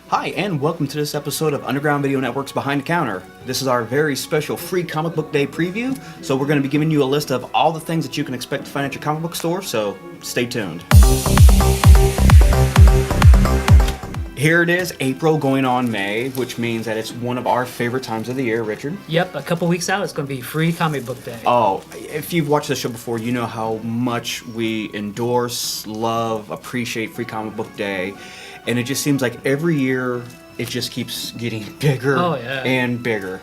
Hi, and welcome to this episode of Underground Video Network's Behind the Counter. This is our very special free comic book day preview, so we're going to be giving you a list of all the things that you can expect to find at your comic book store, so stay tuned. Here it is, April going on May, which means that it's one of our favorite times of the year, Richard. Yep, a couple weeks out, it's going to be free comic book day. Oh, if you've watched the show before, you know how much we endorse, love, appreciate Free Comic Book Day. And it just seems like every year it just keeps getting bigger and bigger.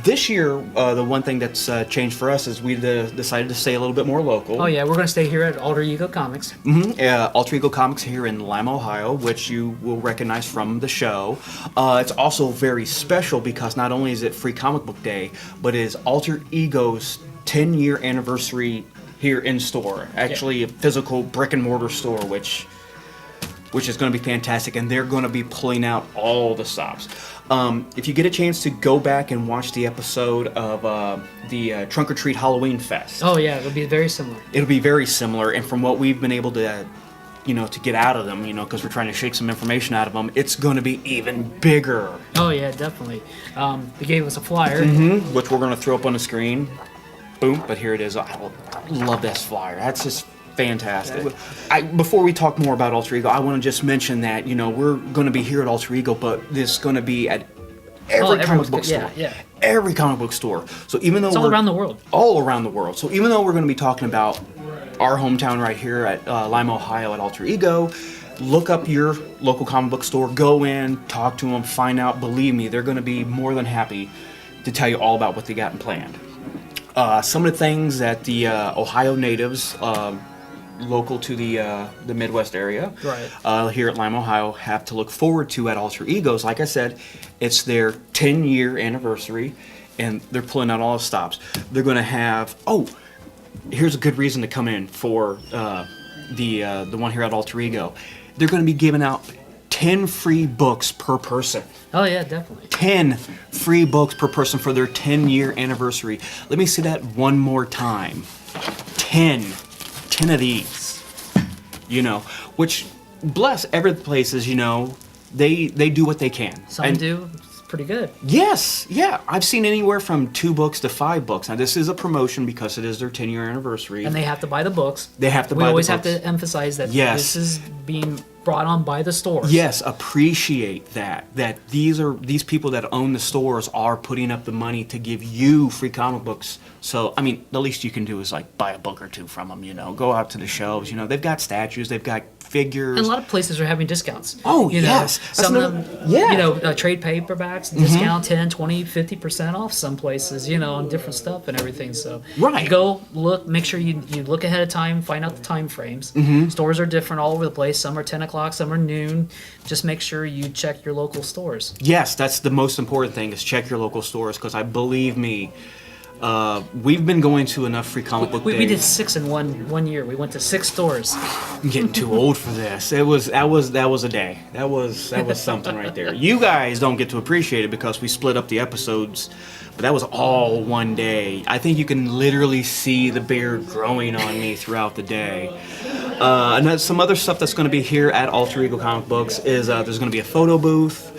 This year, the one thing that's changed for us is we decided to stay a little bit more local. Oh yeah, we're going to stay here at Alter Ego Comics. Alter Ego Comics here in Lima, Ohio, which you will recognize from the show. It's also very special because not only is it Free Comic Book Day, but it is Alter Ego's 10-year anniversary here in store. Actually, a physical brick and mortar store, which is going to be fantastic, and they're going to be pulling out all the stops. If you get a chance to go back and watch the episode of the Trunk or Treat Halloween Fest. Oh yeah, it'll be very similar. It'll be very similar, and from what we've been able to, to get out of them, because we're trying to shake some information out of them, it's going to be even bigger. Oh yeah, definitely. They gave us a flyer. Which we're going to throw up on the screen. Boom, but here it is. I love this flyer. That's just fantastic. Before we talk more about Alter Ego, I want to just mention that, we're going to be here at Alter Ego, but this is going to be at every comic book store. Yeah. Every comic book store. So even though it's all around the world. All around the world. So even though we're going to be talking about our hometown right here at Lima, Ohio at Alter Ego, look up your local comic book store, go in, talk to them, find out. Believe me, they're going to be more than happy to tell you all about what they got and planned. Some of the things that the Ohio natives local to the Midwest area, right, here at Lima, Ohio, have to look forward to at Alter Egos. Like I said, it's their 10-year anniversary, and they're pulling out all the stops. They're going to have, here's a good reason to come in for the one here at Alter Ego. They're going to be giving out 10 free books per person. Oh yeah, definitely. 10 free books per person for their 10-year anniversary. Let me say that one more time. 10 of these, which bless every places, they do what they can. Some do. It's pretty good. Yes, yeah. I've seen anywhere from 2 books to 5 books. Now this is a promotion because it is their 10-year anniversary. And they have to buy the books. They have to buy the books. We always have to emphasize that this is being brought on by the stores. Yes, appreciate that these people that own the stores are putting up the money to give you free comic books. So, the least you can do is buy a book or 2 from them, go out to the shelves, they've got statues, they've got figures. And a lot of places are having discounts. Oh, yes. Some of them, trade paperbacks, discount 10, 20, 50% off some places, on different stuff and everything. So right. Go look, make sure you look ahead of time, find out the time frames. Stores are different all over the place. Some are 10 o'clock, some are noon. Just make sure you check your local stores. Yes, that's the most important thing, is check your local stores, because believe me, we've been going to enough free comic book days. We did 6 in one year. We went to 6 stores. I'm getting too old for this. That was a day. That was something right there. You guys don't get to appreciate it because we split up the episodes, but that was all one day. I think you can literally see the beard growing on me throughout the day. And some other stuff that's going to be here at Alter Ego Comic Books is there's going to be a photo booth.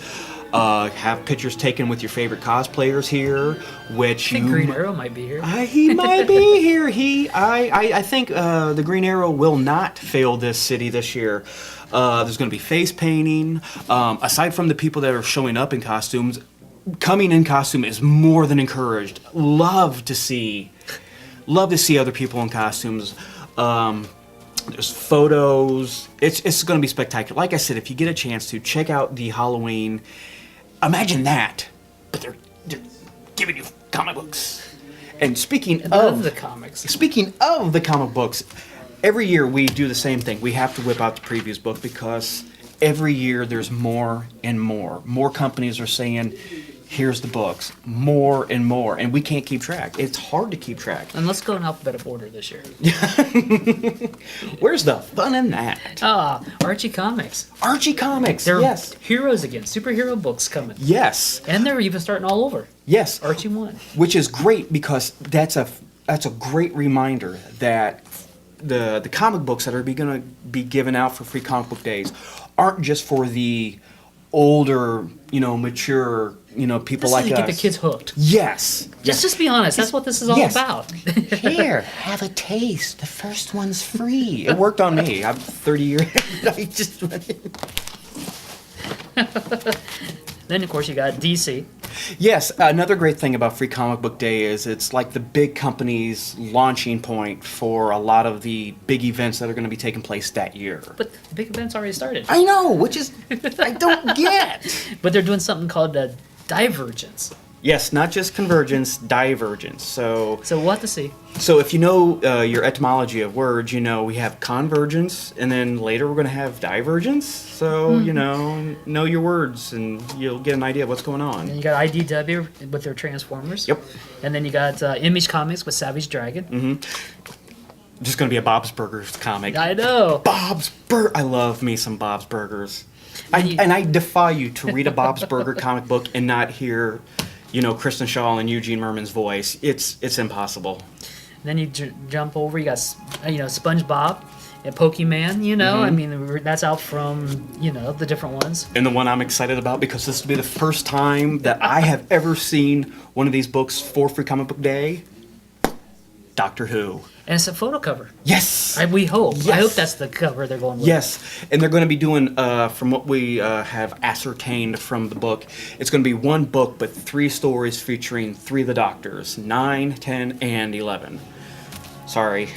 Have pictures taken with your favorite cosplayers here, which I think Green Arrow might be here. He might be here. I think the Green Arrow will not fail this city this year. There's going to be face painting. Aside from the people that are showing up in costumes, coming in costume is more than encouraged. Love to see other people in costumes. There's photos. It's going to be spectacular. Like I said, if you get a chance to check out the Halloween, imagine that, but they're giving you comic books. And speaking of the comics, every year we do the same thing. We have to whip out the previews book because every year there's more and more. More companies are saying, here's the books, more and more, and we can't keep track. It's hard to keep track. And let's go in alphabetical order this year. Where's the fun in that? Archie Comics. Archie Comics, They're yes. heroes again, superhero books coming. Yes. And they're even starting all over. Yes. Archie 1. Which is great because that's a great reminder that the comic books that are going to be given out for free comic book days aren't just for the older, mature, people This like is to us. get the kids hooked. Yes. Just be honest. That's what this is all Yes. about. Here, have a taste. The first one's free. It worked on me. I'm 30 years. I just. Then, of course, you got DC. Yes, another great thing about Free Comic Book Day is it's like the big company's launching point for a lot of the big events that are going to be taking place that year. But the big event's already started. I know, which is I don't get. But they're doing something called Divergence. Yes, not just convergence, divergence. So So we'll have to see. if you know your etymology of words, we have convergence, and then later we're going to have divergence. So, know your words, and you'll get an idea of what's going And on. you got IDW with their Transformers. Yep. And then you got Image Comics with Savage Dragon. Just going to be a Bob's Burgers comic. I know. I love me some Bob's Burgers. And And I defy you to read a Bob's Burger comic book and not hear, Kristen Shaw and Eugene Merman's voice. It's impossible. Then you jump over. You got SpongeBob and Pokemon. I mean that's out from the different ones. And the one I'm excited about, because this will be the first time that I have ever seen one of these books for Free Comic Book Day. Doctor Who. And it's a photo cover. Yes. We hope. Yes. I hope that's the cover they're going with. Yes, and they're going to be doing, from what we have ascertained from the book, it's going to be one book, but 3 stories featuring 3 of the Doctors, 9, 10, and 11. Sorry,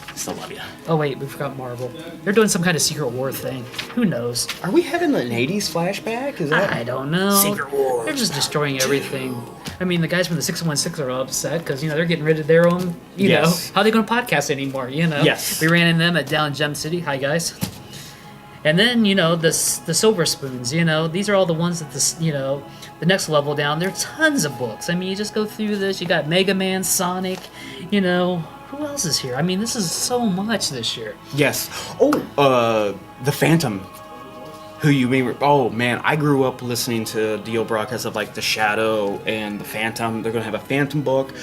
I still love you. Oh wait, we forgot Marvel. They're doing some kind of Secret War thing. Who knows? Are we having an 80s flashback? Is that? I don't know. Secret War. They're just destroying everything. I mean, the guys from the 616 are upset because they're getting rid of their own. Yes. How are they going to podcast anymore? Yes. We ran into them at down Gem City. Hi guys. And then the Silver Spoons. These are all the ones that the next level down. There are tons of books. I mean, you just go through this. You got Mega Man, Sonic. Who else is here? I mean, this is so much this year. Yes. Oh, the Phantom. Who you mean? Oh man, I grew up listening to the old broadcasts of like The Shadow and the Phantom. They're gonna have a Phantom book,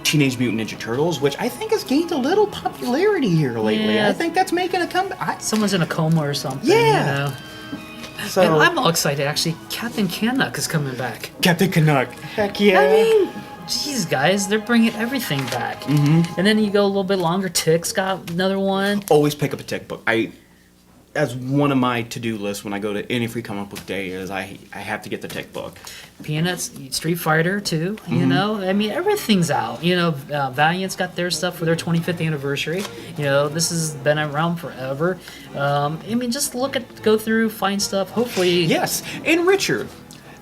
Teenage Mutant Ninja Turtles, which I think has gained a little popularity here lately. Yeah. I think that's making a comeback. Someone's in a coma or something. Yeah. So And I'm all excited. Actually, Captain Canuck is coming back. Captain Canuck. Heck yeah. I mean, geez, guys, they're bringing everything back. Mm-hmm. And then you go a little bit longer. Tick's got another one. Always pick up a Tick book. As one of my to-do lists when I go to any Free Comic Book Day is I have to get the Tick book. Peanuts, Street Fighter too. I mean, everything's out. Valiant's got their stuff for their 25th anniversary. This has been around forever. I mean, just go through, find stuff. Hopefully, Yes, and Richard,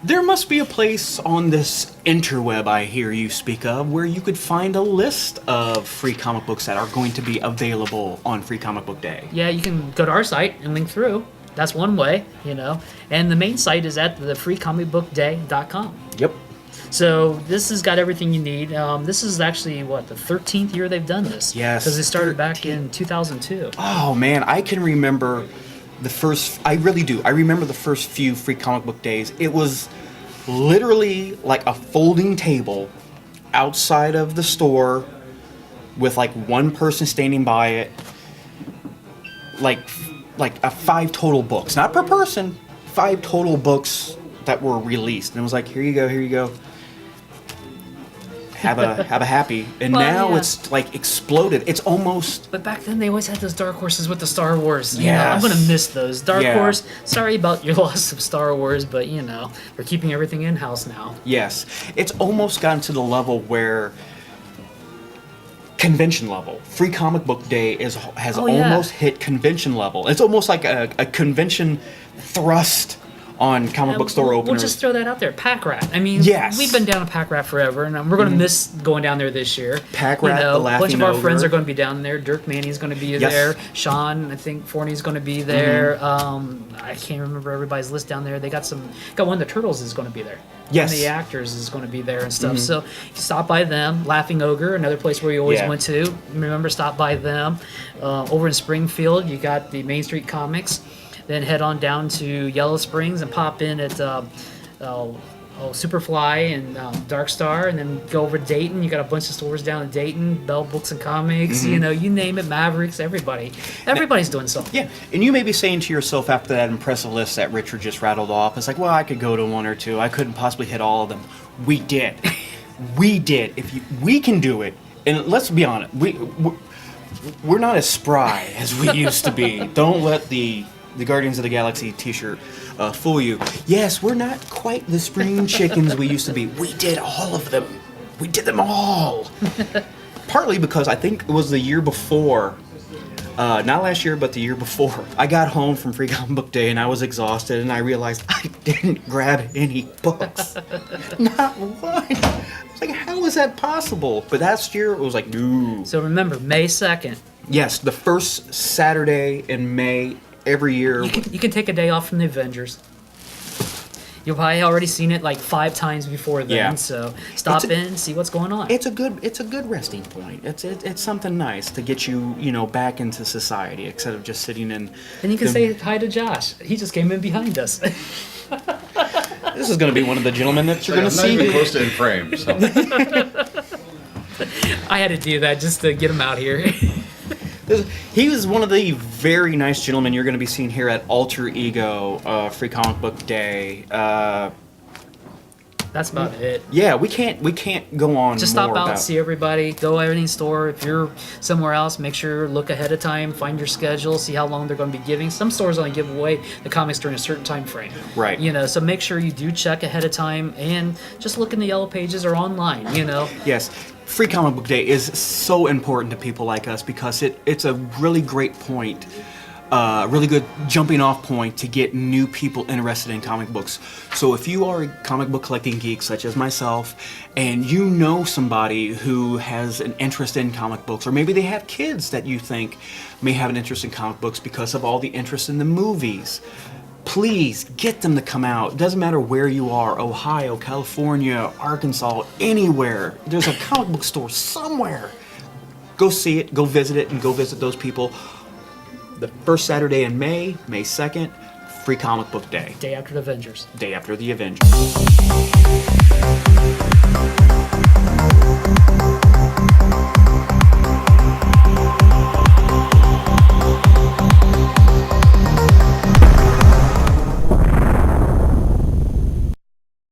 there must be a place on this interweb I hear you speak of where you could find a list of free comic books that are going to be available on Free Comic Book Day. yeah, you can go to our site and link through. That's one way, And the main site is at thefreecomicbookday.com. Yep. So this has got everything you need. This is actually, the 13th year they've done this? Yes, Because it started back in 2002. Oh man, I can remember I really do. I remember the first few Free Comic Book Days. It was literally like a folding table outside of the store with like one person standing by it. Like 5 total books, not per person, 5 total books that were released, and it was like, here you go. Have a happy. And Well, now yeah. it's like exploded. It's almost. But back then they always had those Dark Horses with the Star Wars. I'm Yes. gonna miss those. Dark Yeah. Horse, sorry about your loss of Star Wars, but they're keeping everything in-house now. Yes, it's almost gotten to the level where convention level. Free Comic Book Day has Oh, yeah. almost hit convention level. It's almost like a convention thrust on comic book store We'll openers. just throw that out there. Pack Rat. I mean, Yes. we've been down to Pack Rat forever, and we're going to miss going down there this year. Pack Rat, The a bunch of Laughing our friends Ogre. are going to be down there. Dirk Manny's going to be Yes. there. Sean, I think Forney's going to be there. Mm-hmm. I can't remember everybody's list down there. They got one of the Turtles is going to be there. Yes. One of the actors is going to be there and stuff. So stop by them. Laughing Ogre, another place where you always Yeah. went to. Remember, stop by them. Over in Springfield, you got the Main Street Comics. Then head on down to Yellow Springs and pop in at Superfly and Dark Star, and then go over to Dayton. You got a bunch of stores down in Dayton, Bell Books and Comics, you know, you name it, Mavericks, everybody's doing something. Yeah, and you may be saying to yourself after that impressive list that Richard just rattled off, it's like, well, I could go to one or two. I couldn't possibly hit all of them. We did. We did. We can do it. And let's be honest, we're not as spry as we used to be. Don't let the Guardians of the Galaxy t-shirt fool you. Yes, we're not quite the spring chickens we used to be. We did all of them. We did them all. Partly because I think it was the year before, not last year, but the year before, I got home from Free Comic Book Day and I was exhausted and I realized I didn't grab any books. Not one. I was like, how is that possible? But last year, it was like, no. So remember, May 2nd. Yes, the first Saturday in May every year. You can take a day off from the Avengers. You've probably already seen it like 5 times before then, so stop in, see what's going on. It's a good resting point. It's something nice to get you, back into society instead of just sitting in. And you can say hi to Josh. He just came in behind us. This is going to be one of the gentlemen that you're going to see. I'm not even close to in frame. So. I had to do that just to get him out here. He was one of the very nice gentlemen you're going to be seeing here at Alter Ego Free Comic Book Day. That's about it. Yeah, we can't go on. Just more stop out, about... see everybody, go to any store. If you're somewhere else, make sure look ahead of time, find your schedule, see how long they're going to be giving. Some stores only give away the comics during a certain time frame. Right. So make sure you do check ahead of time and just look in the yellow pages or online. Yes. Free Comic Book Day is so important to people like us because it's a really great point, really good jumping off point to get new people interested in comic books. So if you are a comic book collecting geek such as myself and you know somebody who has an interest in comic books, or maybe they have kids that you think may have an interest in comic books because of all the interest in the movies, please get them to come out. It doesn't matter where you are, Ohio, California, Arkansas, anywhere. There's a comic book store somewhere. Go see it, go visit it, and go visit those people. The first Saturday in May, May 2nd, Free Comic Book Day. Day after the Avengers. Day after the Avengers.